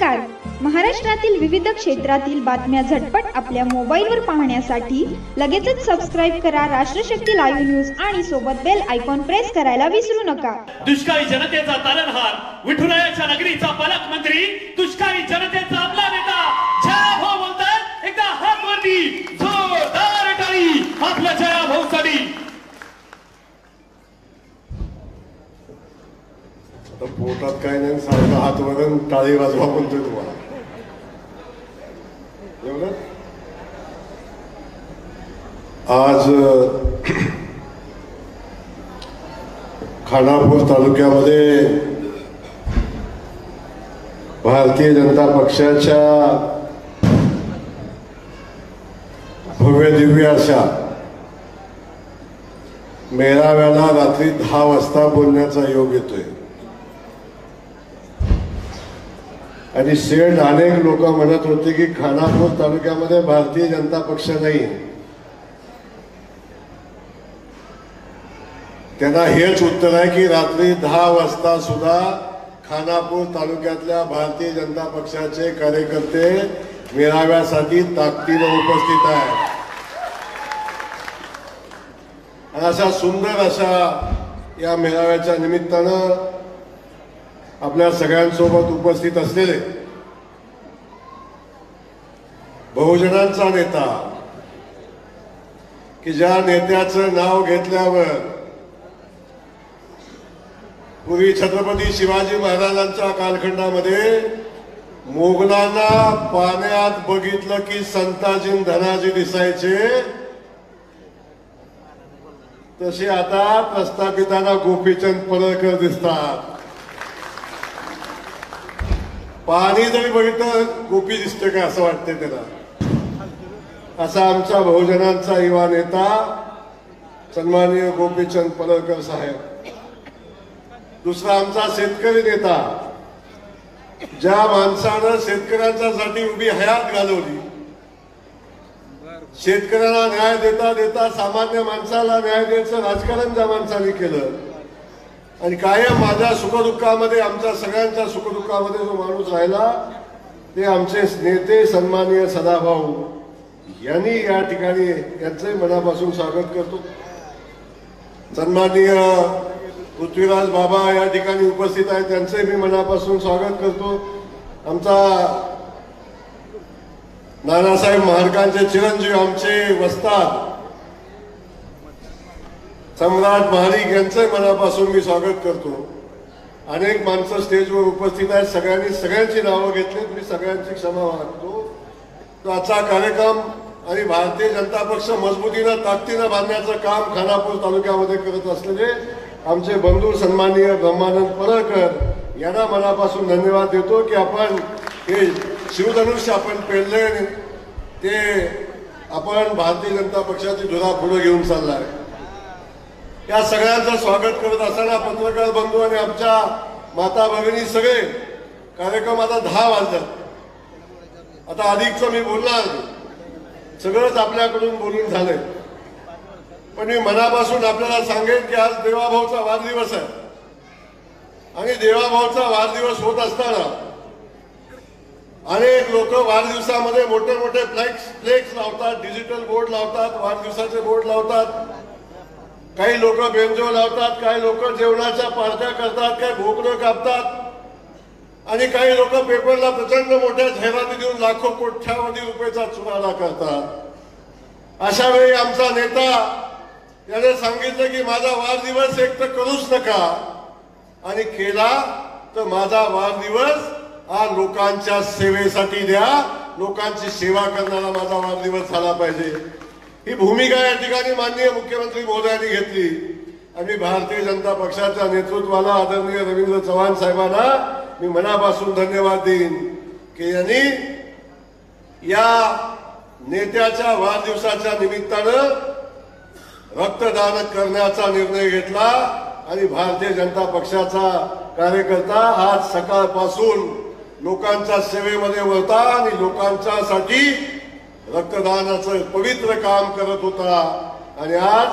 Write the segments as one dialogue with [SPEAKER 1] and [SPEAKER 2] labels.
[SPEAKER 1] नमस्कार. महाराष्ट्रातील विविध क्षेत्रातील बातम्या झटपट आपल्या मोबाईलवर पाहण्यासाठी लगेचच सबस्क्राइब करा राष्ट्रशक्ती लाईव्ह न्यूज आणि सोबत बेल आयकॉन प्रेस करायला विसरू नका.
[SPEAKER 2] दुष्काळी जनतेचा तारणहार, विठुरायाच्या नगरीचा पालकमंत्री, दुष्काळी जनतेचा आपला नेता जया भाऊ बोलतात. एकदा हात वरती, जोरदार टाळी आपल्या जया भाऊसाठी.
[SPEAKER 3] पोटात काय नाही, सारखं हात वरून टाळी वाजवा म्हणतोय तुम्हाला. एवढं आज खानापूर तालुक्यामध्ये भारतीय जनता पक्षाच्या भव्य दिव्य अशा मेळाव्याला रात्री 10 वाजता बोलण्याचा योग येतोय. आणि सेठ अनेक लोक म्हणत होते की खानापूर तालुक्यामध्ये भारतीय जनता पक्ष नाही. त्यांना हेच उत्तर आहे की रात्री 10 वाजता सुद्धा खानापूर तालुक्यातल्या भारतीय जनता पक्षाचे कार्यकर्ते मेळाव्यासाठी ताकदीने उपस्थित आहेत. आणि अशा सुंदर अशा या मेळाव्याच्या निमित्तानं आपल्या सगळ्यांसोबत उपस्थित असलेले बहुजनांचा नेता, की ज्या नेत्याचं नाव घेतल्यावर पूर्वी छत्रपती शिवाजी महाराजांच्या कालखंडामध्ये मोगलांना पाण्यात बघितलं की संताजी धनाजी दिसायचे, तसे आता प्रस्थापितांना गोपीचंद पडळकर दिसतात. पाणी जरी बघितलं गोपी दिसते का असं वाटतंय त्याला. असा आमचा बहुजनांचा युवा नेता सन्माननीय गोपीचंद पडळकर साहेब. दुसरा आमचा शेतकरी नेता, ज्या माणसानं शेतकऱ्यांच्यासाठी उभी हयात घालवली, शेतकऱ्यांना न्याय देता देता सामान्य माणसाला न्याय द्यायचं राजकारण ज्या माणसाने केलं, आणि कायम माझ्या सुखदुःखामध्ये, आमच्या सगळ्यांच्या सुखदुःखामध्ये जो माणूस राहिला ते आमचे नेते सन्माननीय सदाभाऊ यांनी या ठिकाणी यांचे मनापासून स्वागत करतो. सन्माननीय पृथ्वीराज बाबा या ठिकाणी उपस्थित आहेत, त्यांचे मी मनापासून स्वागत करतो. आमचा नानासाहेब महाराजांचे चिरंजीव आमचे वस्ताद सम्राट महाडिक यांचे मनापासून मी स्वागत करतो. अनेक माणसं स्टेजवर उपस्थित आहेत, सगळ्यांची नावं घेतलीत, मी सगळ्यांची क्षमा मागतो. तो आजचा कार्यक्रम आणि भारतीय जनता पक्ष मजबूतीनं ताकदीनं बांधण्याचं काम खानापूर तालुक्यामध्ये करत असलेले आमचे बंधू सन्माननीय ब्रह्मानंद पडळकर यांना मनापासून धन्यवाद देतो की आपण हे शिवधनुष्य आपण पेरले, ते आपण भारतीय जनता पक्षाची धुरा पुढे घेऊन चाललाय. या सगळ्यांचं स्वागत करत असताना पत्रकार बंधू आणि आमच्या माता भगिनी सगळे कार्यक्रम आता 10 वाजतात. आता अधिकचं मी बोलणार, सगळंच आपल्याकडून बोलून झालंय. पण मी मनापासून आपल्याला सांगेन की आज देवाभाऊचा वाढदिवस आहे. आणि देवाभाऊचा वाढदिवस होत असताना अनेक लोक वाढदिवसामध्ये मोठे मोठे फ्लेक्स लावतात, डिजिटल बोर्ड लावतात, वाढदिवसाचे बोर्ड लावतात. काही लोक बेंजो लावतात, काही लोक जेवणाच्या पार्ट्या करतात, काही भोकरं कापतात, आणि काही लोक पेपरला प्रचंड मोठ्या जाहिराती देऊन लाखो कोट्यावधी रुपयाचा चुराडा करतात. अशा वेळी आमचा नेता याने सांगितलं की माझा वाढदिवस एक तर करूच नका, आणि केला तर माझा वाढदिवस हा लोकांच्या सेवेसाठी द्या, लोकांची सेवा करणारा माझा वाढदिवस झाला पाहिजे. ही भूमिका या ठिकाणी माननीय मुख्यमंत्री महोदयांनी घेतली. आणि भारतीय जनता पक्षाच्या नेतृत्वाला आदरणीय रवींद्र चव्हाण साहेबांना मी मनापासून धन्यवाद देईन की यांनी या नेत्याच्या वाढदिवसाच्या निमित्तानं रक्तदान करण्याचा निर्णय घेतला. आणि भारतीय जनता पक्षाचा कार्यकर्ता आज सकाळपासून लोकांच्या सेवेमध्ये होता आणि लोकांच्यासाठी रक्तदानाचं पवित्र काम करत होता. आणि आज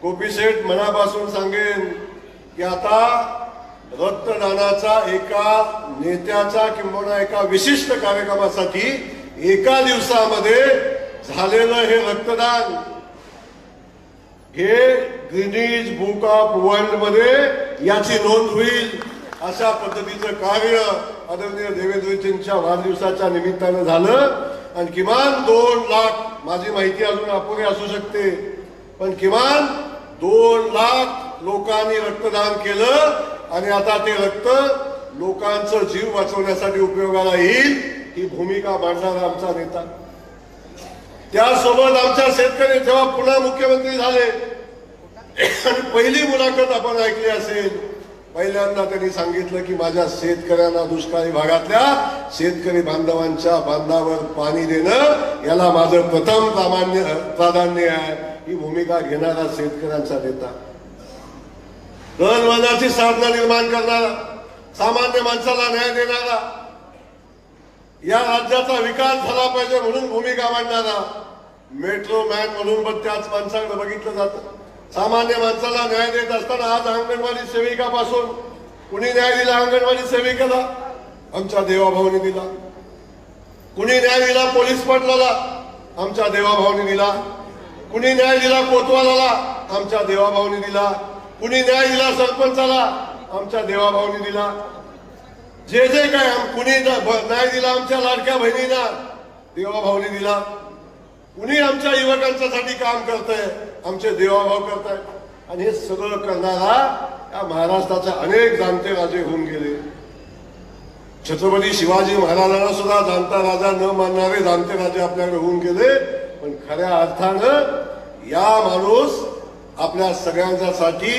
[SPEAKER 3] गोपी शेठ मनापासून सांगेन की आता रक्तदानाचा एका नेत्याचा किंवा एका विशिष्ट कार्यक्रमासाठी एका दिवसामध्ये झालेलं हे रक्तदान हे गिनीज बुक ऑफ वर्ल्ड मध्ये याची नोंद होईल. अशा पद्धतीचं कार्य आदरणीय देवेंद्रजींच्या वाढदिवसाच्या निमित्तानं झालं. आणि किमान 2 लाख, माझी माहिती अजून अपुरी असू शकते, पण किमान 2 लाख लोकांनी रक्तदान केलं. आणि आता ते रक्त लोकांचं जीव वाचवण्यासाठी उपयोगाला येईल ही भूमिका मांडणारा आमचा नेता. त्यासोबत आमच्या शेतकरी जेव्हा पुन्हा मुख्यमंत्री झाले आणि पहिली मुलाखत आपण ऐकली असेल, पहिल्यांदा त्यांनी सांगितलं की माझ्या शेतकऱ्यांना, दुष्काळी भागातल्या शेतकरी बांधवांच्या बांधावर पाणी देणं याला माझं प्रथम प्राधान्य आहे. ही भूमिका घेणारा शेतकऱ्यांचा नेता, दळणवळणाची साधनं निर्माण करणारा, सामान्य माणसाला न्याय देणारा, या राज्याचा विकास झाला पाहिजे म्हणून भूमिका मांडणारा, मेट्रो मॅन म्हणून पण त्याच माणसाकडे बघितलं जातं. सामान्य माणसाला न्याय देत असताना आज अंगणवाडी सेविकापासून कुणी न्याय दिला? अंगणवाडी सेविकेला आमच्या देवाभाऊनी दिला. कुणी न्याय दिला? पोलीस पाटलाला आमच्या देवाभाऊनी दिला. कुणी न्याय दिला? कोतवालाला आमच्या देवाभाऊनी दिला. कुणी न्याय दिला? सरपंचाला आमच्या देवाभाऊनी दिला. जे जे काय कुणी न्याय दिला? आमच्या लाडक्या बहिणींना देवाभाऊनी दिला. कुणी आमच्या युवकांच्यासाठी काम करतंय? आमचे देवाभाऊ करताय. आणि हे सगळं करणारा या महाराष्ट्राचे अनेक जाणते राजे होऊन गेले. छत्रपती शिवाजी महाराजांना सुद्धा जाणता राजा न मानणारे जाणते राजे आपल्याकडे होऊन गेले. पण खऱ्या अर्थानं या माणूस आपल्या सगळ्यांच्यासाठी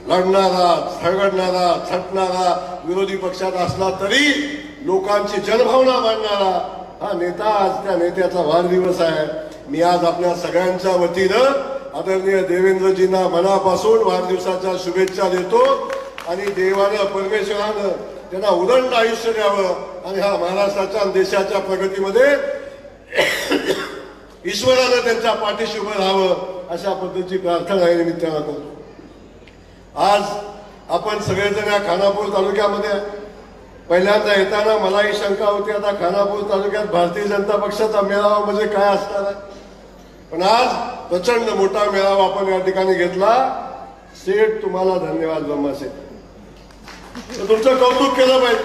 [SPEAKER 3] लढणारा, झगडणारा, झटणारा, विरोधी पक्षात असला तरी लोकांची जनभावना मांडणारा हा नेता. आज त्या नेत्याचा वाढदिवस आहे. मी आज आपल्या सगळ्यांच्या वतीनं आदरणीय देवेंद्रजींना मनापासून वाढदिवसाच्या शुभेच्छा देतो. आणि देवानं, परमेश्वरानं त्यांना उदंड आयुष्य द्यावं आणि हा महाराष्ट्राच्या देशाच्या प्रगतीमध्ये ईश्वरानं त्यांच्या पाठीशी उभं राहावं अशा पद्धतीची प्रार्थना या निमित्तानं करतो. आज आपण सगळेजण या खानापूर तालुक्यामध्ये, पहिल्यांदा येताना मलाही शंका होती आता खानापूर तालुक्यात भारतीय जनता पक्षाचा मेळावा म्हणजे काय असणार आहे. पण आज प्रचंड मोठा मेळावा आपण या ठिकाणी घेतला. सेठ तुम्हाला धन्यवाद ब्रह्मा सेठ, तुमचं कौतुक केलं पाहिजे.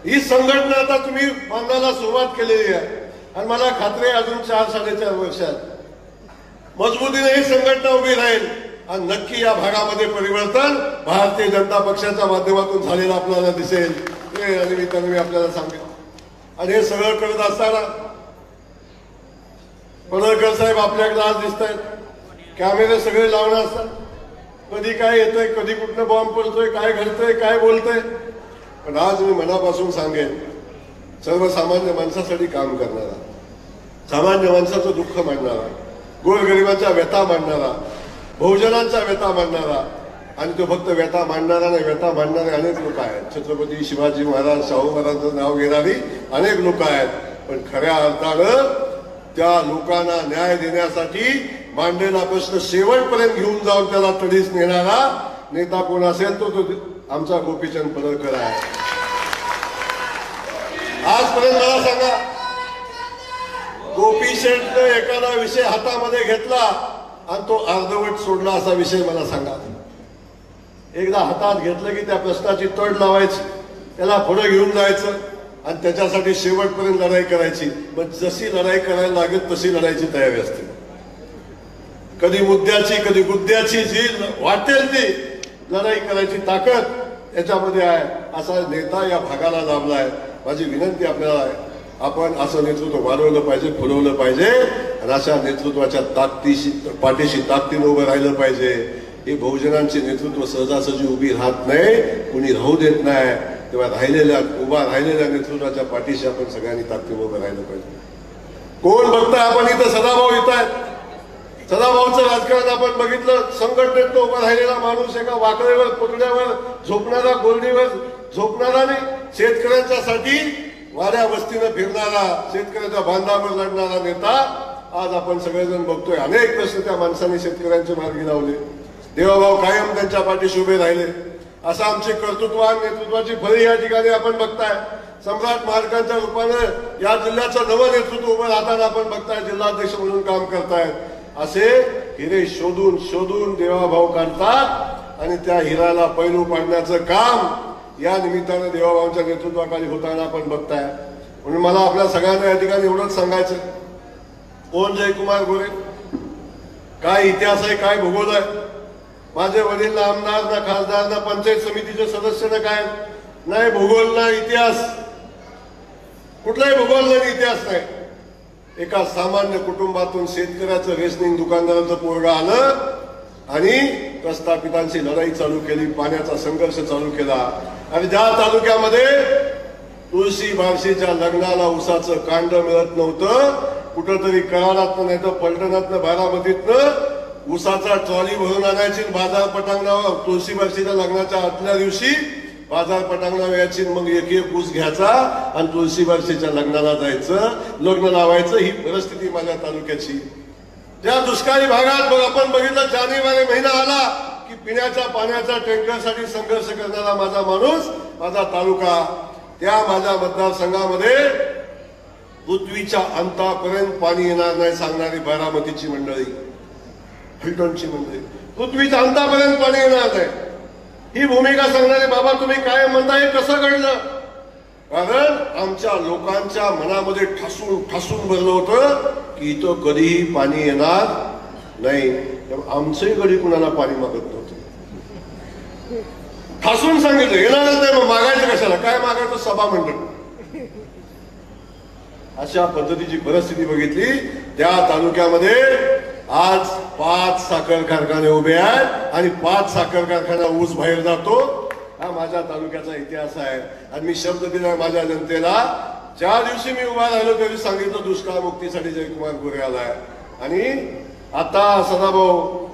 [SPEAKER 3] ही संघटना आता तुम्ही बांधायला सुरुवात केलेली आहे आणि मला खात्री आहे अजून 4-4.5 वर्षात मजबूतीने ही संघटना उभी राहील आणि नक्की या भागामध्ये परिवर्तन भारतीय जनता पक्षाच्या माध्यमातून झालेलं आपल्याला दिसेल. हे या निमित्ताने मी आपल्याला सांगेन. आणि हे सगळं करत असताना पडळकर साहेब आपल्याकडे आज दिसत आहेत. कॅमेरे सगळे लावणार असतात. कधी काय येतंय, कधी कुठनं बॉम्ब पडतोय, काय घडतंय, काय बोलतंय. पण आज मी मनापासून सांगेन, सर्वसामान्य माणसासाठी काम करणारा, सामान्य माणसाचं दुःख मांडणारा, गोरगरिबांच्या व्यथा मांडणारा, बहुजनांच्या व्यथा मांडणारा, आणि तो फक्त व्यथा मांडणारा नाही, व्यथा मांडणारे अनेक लोक आहेत. छत्रपती शिवाजी महाराज, शाहू महाराजांचं नाव घेणारी अनेक लोक आहेत. पण खऱ्या अर्थानं त्या लोकांना न्याय देण्यासाठी मांडलेला प्रश्न शेवटपर्यंत घेऊन जाऊन त्याला तडीस नेणारा नेता कोण असेल तो आमचा गोपीचंद पडळकर आहे. आजपर्यंत मला सांगा, गोपी शेठने एखादा विषय हातामध्ये घेतला आणि तो अर्धवट सोडला असा विषय मला सांगा. एकदा हातात घेतलं की त्या प्रश्नाची तड लावायची, त्याला पुढे घेऊन जायचं आणि त्याच्यासाठी शेवटपर्यंत लढाई करायची. मग जशी लढाई करायला लागेल तशी लढायची तयारी असते. कधी मुद्द्याची, कधी गुद्द्याची, जी वाटेल ती लढाई करायची ताकद याच्यामध्ये आहे. असा नेता या भागाला लाभलाय. माझी विनंती आपल्याला आहे, आपण असं नेतृत्व वाढवलं पाहिजे, फुलवलं पाहिजे आणि अशा नेतृत्वाच्या पाठीशी ताकदीनं उभं राहिलं पाहिजे. ही बहुजनांची नेतृत्व सहजासहजी उभी राहत नाही, कुणी राहू देत नाही. तेव्हा उभा राहिलेल्या नेतृत्वाच्या पाठीशी आपण सगळ्यांनी ताकदीनं उभं राहिलं पाहिजे. कोण बघताय? आपण इथं सदाभाऊ येत आहेत. सदाभाऊचं राजकारण आपण बघितलं. संघटनेत उभा राहिलेला माणूस एका वाकड्यावर, पुतळ्यावर झोपणारा, गोरडीवर झोपणारा नाही, शेतकऱ्यांच्यासाठी वाड्या वस्तीनं फिरणारा, शेतकऱ्याच्या बांधावर लढणारा नेता आज आपण सगळेजण बघतोय. अनेक प्रश्न त्या माणसाने शेतकऱ्यांच्या मार्गी लावले. देवाभाऊ कायम त्यांच्या पाठीशी उभे राहिले. असं आमची कर्तृत्वान नेतृत्वाची फळी या ठिकाणी आपण बघताय. सम्राट महाराजांच्या रूपानं या जिल्ह्याचं नवं नेतृत्व उभं राहताना आपण बघताय. जिल्हाध्यक्ष म्हणून काम करतायत. असे हिरे शोधून शोधून देवाभाऊ काढतात आणि त्या हिराला पैलू पाडण्याचं काम या निमित्तानं देवाभाऊंच्या नेतृत्वाखाली होताना आपण बघताय. म्हणून मला आपल्या सगळ्यांना या ठिकाणी एवढंच सांगायचं, कोण जयकुमार गोरे, काय इतिहास आहे, काय भूगोल आहे. माझे वडील ना आमदार ना खासदार ना पंचायत समितीचे सदस्य ना काय नाही, भूगोल ना इतिहास, कुठलाही भूगोल नाही, इतिहास नाही. एका सामान्य कुटुंबातून शेतकऱ्याचं रेशनिंग दुकानदाराचं पोरगा आलं आणि प्रस्थापितांची लढाई चालू केली, पाण्याचा संघर्ष चालू केला. आणि ज्या तालुक्यामध्ये तुळशी बारशीच्या लग्नाला उसाचं कांड मिळत नव्हतं, कुठंतरी कराडातनं नाही तर पलटणातनं बारामतीतनं उसाचा ट्रॉली भरून आणायची, बाजार पटांगणावर तुळशी बारशीच्या लग्नाच्या आदल्या दिवशी बाजार पटांगणावर यायची, मग एक एक ऊस घ्यायचा आणि तुळशी बारशीच्या लग्नाला जायचं, लग्न लावायचं. ही परिस्थिती माझ्या तालुक्याची. ज्या दुष्काळी भागात आपण बघितलं, जानेवारी महिना आला की पिण्याच्या पाण्याच्या टँकरसाठी संघर्ष करणारा माझा माणूस, माझा तालुका, त्या माझ्या मतदारसंघामध्ये पृथ्वीच्या अंतापर्यंत पाणी येणार नाही सांगणारी बारामतीची मंडळी, फलटणची मंडळी, पृथ्वीच्या अंतापर्यंत पाणी येणार नाही ही भूमिका सांगणारे बाबा तुम्ही काय म्हणता, हे कसं घडलं? कारण आमच्या लोकांच्या मनामध्ये ठासून ठासून भरलं होतं की इथं कधीही पाणी येणार नाही. आमचंही कधी कुणाला पाणी मागत नव्हतं, ठासून सांगितलं येणारच नाही, मग मागायचं कशाला, काय मागायचं, सभा मंडळ. अशा पद्धतीची परिस्थिती बघितली. त्या तालुक्यामध्ये आज 5 साखर कारखाने उभे आहेत आणि 5 साखर कारखाना ऊस बाहेर जातो. हा माझ्या तालुक्याचा इतिहास आहे. आणि मी शब्द दिला माझ्या जनतेला, ज्या दिवशी मी उभा राहिलो त्या दिवशी सांगितलं दुष्काळ मुक्तीसाठी जयकुमार गोरे आलाय. आणि आता सदाभाऊ,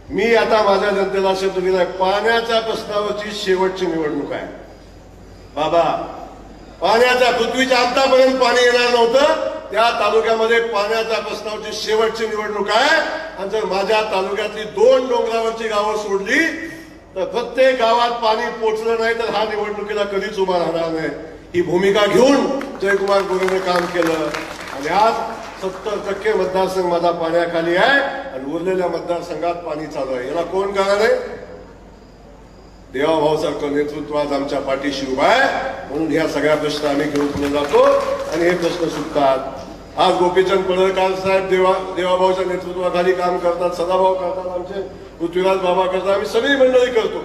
[SPEAKER 3] मी आता माझ्या जनतेला शब्द दिलाय, पाण्याच्या प्रश्नावरची शेवटची निवडणूक आहे बाबा. पाण्याच्या पृथ्वीच्या अंतापर्यंत पाणी येणार नव्हतं, त्या तालुक्यामध्ये पाण्याच्या प्रश्नावरची शेवटची निवडणूक आहे. आणि जर माझ्या तालुक्यातली 2 डोंगरावरची गावं सोडली तर प्रत्येक गावात पाणी पोचलं नाही तर हा निवडणुकीला कधीच उभा राहणार नाही. ही भूमिका घेऊन जयकुमार गोरेने काम केलं. आणि आज 70% मतदारसंघ माझा पाण्याखाली आहे आणि उरलेल्या मतदारसंघात पाणी चालू आहे. याला कोण कारण आहे? देवाभाऊ सारखं नेतृत्व आज आमच्या पाठीशी उभा आहे. म्हणून ह्या सगळ्या प्रश्न आम्ही घेऊन पुढे जातो आणि हे प्रश्न सुटतात. आज गोपीचंद पडळकर साहेब देवाभाऊच्या नेतृत्वाखाली काम करतात, सदाभाऊ करतात, आमचे पृथ्वीराज बाबा करतात, आम्ही सगळी मंडळी करतो.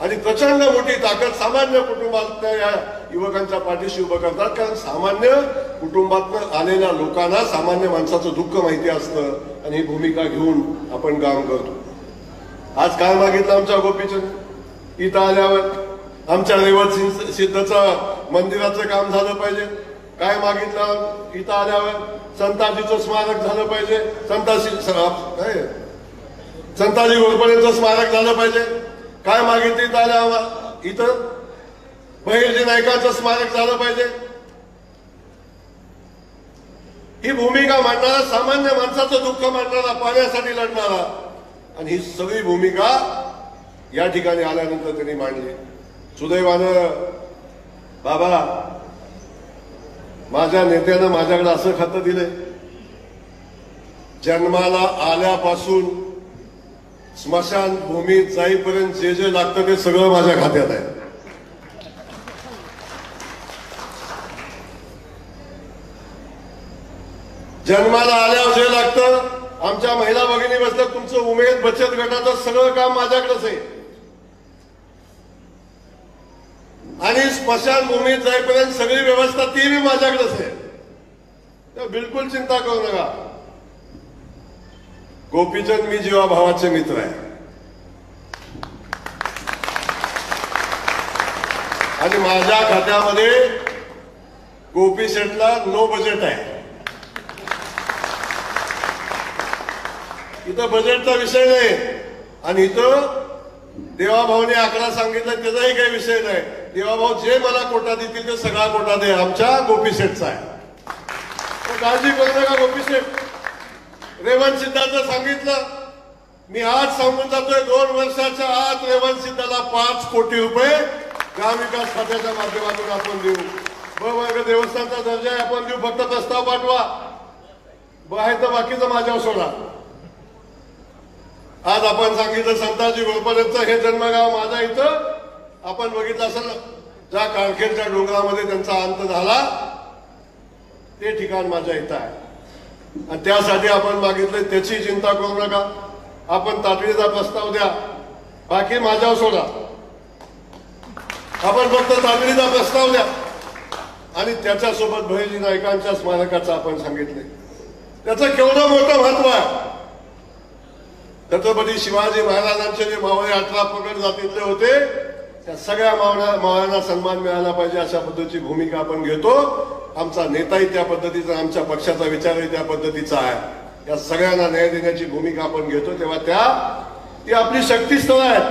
[SPEAKER 3] आणि प्रचंड मोठी ताकद सामान्य कुटुंबातल्या या युवकांच्या पाठीशी उभं करतात. कारण सामान्य कुटुंबातनं आलेल्या लोकांना सामान्य माणसाचं दुःख माहिती असतं आणि ही भूमिका घेऊन आपण काम करतो. आज काय मागितलं आमच्या गोपीचंद? इथं आल्यावर आमच्या रेवत सिद्धचं मंदिराचं काम झालं पाहिजे. काय मागितलं? इथं आल्यावर संताजीचं स्मारक झालं पाहिजे, संताजी घोरपडेंचं स्मारक झालं पाहिजे. काय मागितलं? इथं आल्यावर इथं बहिर्जी नायकांचं स्मारक झालं पाहिजे. ही भूमिका मांडणारा, सामान्य माणसाचं दुःख मांडणारा, पाण्यासाठी लढणारा, आणि ही सगळी भूमिका या ठिकाणी आल्यानंतर त्यांनी मांडली. सुदैवानं बाबा माझ्या नेत्यानं माझ्याकडे असं खातं दिलंय, जन्माला आल्यापासून स्मशान भूमीत जाईपर्यंत जे जे लागतं ते सगळं माझ्या खात्यात आहे. जन्माला आल्यावर जे लागतं, आमच्या महिला भगिनी बसतात, तुमचं उमेद बचत गटाचं सगळं काम माझ्याकडेच आहे. आणि स्मशानभूमीत जाईपर्यंत सगळी व्यवस्था ती बी माझ्याकडेच आहे. बिलकुल चिंता करू नका. गोपीचंद मी जीवाभावाचे मित्र आहे आणि माझ्या खात्यामध्ये गोपी शेटला नो बजेट आहे. इथं बजेटचा विषय नाही आणि इथं देवाभाऊने आकडा सांगितला त्याचाही काही विषय नाही. देवाभाऊ जे मला कोटा देतील ते सगळा कोटा दे आमच्या गोपी शेठचा आहे. काळजी करू नका गोपी शेठ. रेवंत सिद्धांत सांगितलं मी आज सांगून जातोय 2 वर्षाच्या आत रेवणसिद्धाला 5 कोटी रुपये ग्रामविकास खात्याच्या माध्यमातून आपण देऊ. ब वर्ग देवस्थानचा दर्जा आपण देऊ. फक्त प्रस्ताव पाठवा. आहे तर बाकीचं माझ्यावर सोडा. आज आपण सांगितलं संताजी घोरपडेंचं हे जन्मगाव माझ्या इथं आपण बघितलं असेल ज्या काळखेडच्या डोंगरामध्ये त्यांचा अंत झाला ते ठिकाण माझ्या इथं आहे. आणि त्यासाठी आपण मागितलं. त्याची चिंता करू नका. आपण तातडीचा प्रस्ताव द्या. बाकी माझ्यावर सोडा. आपण फक्त तातडीचा प्रस्ताव द्या. आणि त्याच्यासोबत भैरजी नायकांच्या स्मारकाचं आपण सांगितले. त्याचं केवढं मोठं महत्व आहे. छत्रपती शिवाजी महाराजांचे जे मावळे 18 पगड जातीतले होते त्या सगळ्या मावळ्यांना सन्मान मिळाला पाहिजे अशा पद्धतीची भूमिका आपण घेतो. आमचा नेताही त्या पद्धतीचा, आमच्या पक्षाचा विचारही त्या पद्धतीचा आहे. या सगळ्यांना न्याय देण्याची भूमिका आपण घेतो. तेव्हा ती आपली शक्तीस्थळं आहेत.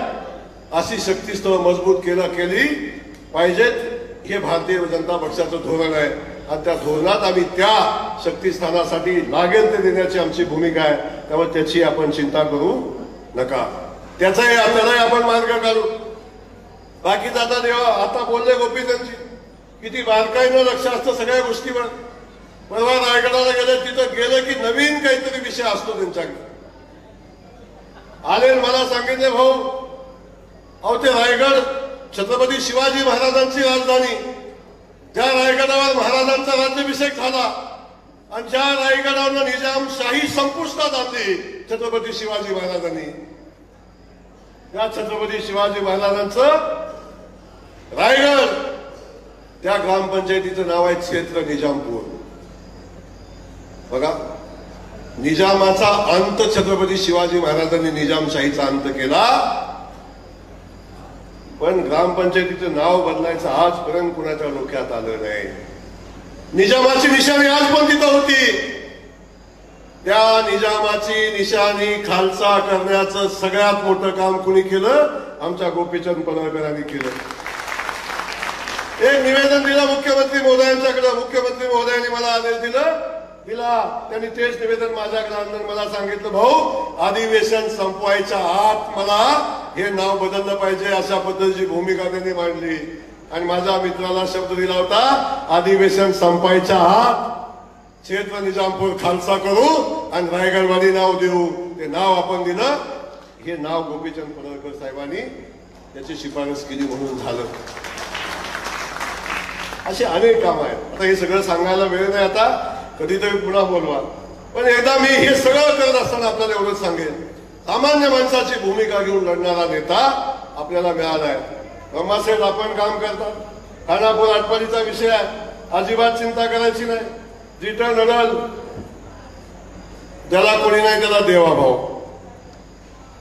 [SPEAKER 3] अशी शक्तीस्थळं मजबूत केली पाहिजेत. हे भारतीय जनता पक्षाचं धोरण आहे. आणि त्या धोरणात आम्ही त्या शक्तीस्थानासाठी लागेल ते देण्याची आमची भूमिका आहे. त्यामुळे त्याची आपण चिंता करू नका. त्यालाही आपण मार्ग काढू. बाकीचं आता देवा आता बोलले गोपी त्यांची किती बारकाईनं लक्ष असतं सगळ्या गोष्टीवर. परवा रायगडाला तिथं गेलं की नवीन काहीतरी विषय असतो त्यांच्याकडे. आले मला सांगितले भाऊ अहो ते रायगड छत्रपती शिवाजी महाराजांची राजधानी. ज्या रायगडावर महाराजांचा राज्याभिषेक झाला आणि ज्या रायगडावर निजामशाही संपुष्टात आणली छत्रपती शिवाजी महाराजांनी, त्या छत्रपती शिवाजी महाराजांचं रायगड त्या ग्रामपंचायतीचं नाव आहे क्षेत्र निजामपूर. बघा निजामाचा अंत छत्रपती शिवाजी महाराजांनी निजामशाहीचा अंत केला. पण ग्रामपंचायतीचं नाव बदलायचं आजपर्यंत कुणाच्या डोक्यात आलं नाही. निजामाची निशाणी आज पण तिथं होती. त्या निजामाची निशाणी खालसा करण्याचं सगळ्यात मोठं काम कुणी केलं? आमच्या गोपीचंद पडळकरांनी केलं. एक निवेदन दिलं मुख्यमंत्री महोदयांच्याकडे. मुख्यमंत्री महोदयांनी मला आदेश दिला. त्यांनी तेच निवेदन माझ्याकडे आणलं. मला सांगितलं भाऊ अधिवेशन संपवायच्या आत मला हे नाव बदललं पाहिजे अशा पद्धतीची भूमिका त्यांनी मांडली. आणि माझ्या मित्राला शब्द दिला होता अधिवेशन संपायच्या आत क्षेत्र निजामपूर खालसा करू आणि रायगडवाडी नाव देऊ. ते नाव आपण दिलं. हे नाव गोपीचंद पडळकर साहेबांनी त्याची शिफारस केली म्हणून झालं. असे अनेक काम आहेत. आता हे सगळं सांगायला वेळ नाही. आता कधीतरी पुन्हा बोलवा. पण एकदा मी हे सगळं करत असताना आपल्याला एवढंच सांगेन सामान्य माणसाची भूमिका घेऊन लढणारा नेता आपल्याला मिळालाय. रमासेठ आपण काम करतात. खानापूर आटपाडीचा विषय आहे. अजिबात चिंता करायची नाही. जिथं नडल ज्याला कोणी नाही त्याला देवा भाऊ.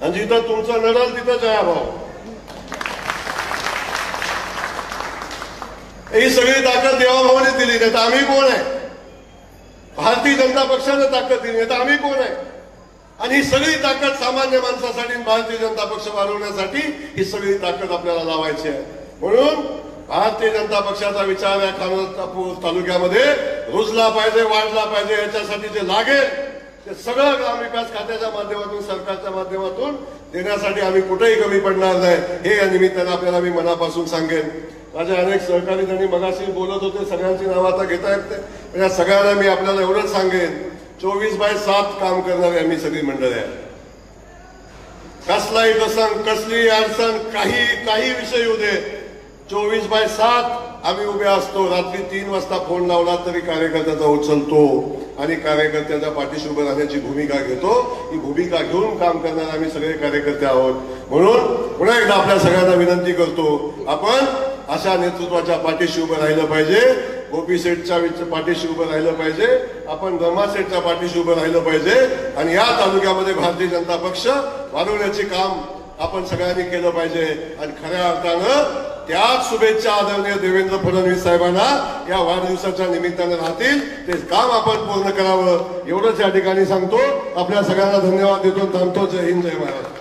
[SPEAKER 3] आणि जिथं तुमचं नडल तिथं जया भाऊ. ही सगळी ताकद देवाभाऊने दिली. नाही तर आम्ही कोण आहे? भारतीय जनता पक्षानं ताकद दिली. नाही तर आम्ही कोण आहे? आणि ही सगळी ताकद सामान्य माणसासाठी भारतीय जनता पक्ष वाढवण्यासाठी ही सगळी ताकद आपल्याला लावायची आहे. म्हणून भारतीय जनता पक्षाचा विचार या खानापूर तालुक्यामध्ये रुजला पाहिजे, वाढला पाहिजे. याच्यासाठी जे लागेल ते सगळं ग्रामविकास खात्याच्या माध्यमातून सरकारच्या माध्यमातून देण्यासाठी आम्ही कुठेही कमी पडणार नाही. हे या निमित्तानं आपल्याला मी मनापासून सांगेन. माझे अनेक सहकारी त्यांनी मगाशी बोलत होते. सगळ्यांची नावं आता घेता येत नाही. पण या सगळ्यांना मी आपल्याला एवढंच सांगेन 24/7 काम करणारे आम्ही सगळी मंडळी आहे. कसलाही प्रसंग कसली अडचण काही विषय येऊ दे 24/7 आम्ही उभे असतो. रात्री 3 वाजता फोन लावला तरी कार्यकर्त्याचा उचलतो आणि कार्यकर्त्याच्या पाठीशी उभं राहण्याची भूमिका घेतो. ही भूमिका घेऊन काम करणारे आम्ही सगळे कार्यकर्ते आहोत. म्हणून पुन्हा एकदा आपल्या सगळ्यांना विनंती करतो आपण अशा नेतृत्वाच्या पाठीशी उभं राहिलं पाहिजे. गोपी सेठच्या पाठीशी उभं राहिलं पाहिजे. आपण रमा सेठच्या पाठीशी उभं राहिलं पाहिजे. आणि या तालुक्यामध्ये भारतीय जनता पक्ष वाढवण्याचे काम आपण सगळ्यांनी केलं पाहिजे. आणि खऱ्या अर्थानं त्याच शुभेच्छा आदरणीय देवेंद्र फडणवीस साहेबांना या वाढदिवसाच्या निमित्तानं राहतील. ते काम आपण पूर्ण करावं एवढंच या ठिकाणी सांगतो. आपल्या सगळ्यांना धन्यवाद देतो. थांबतो. जय हिंद, जय महाराष्ट्र.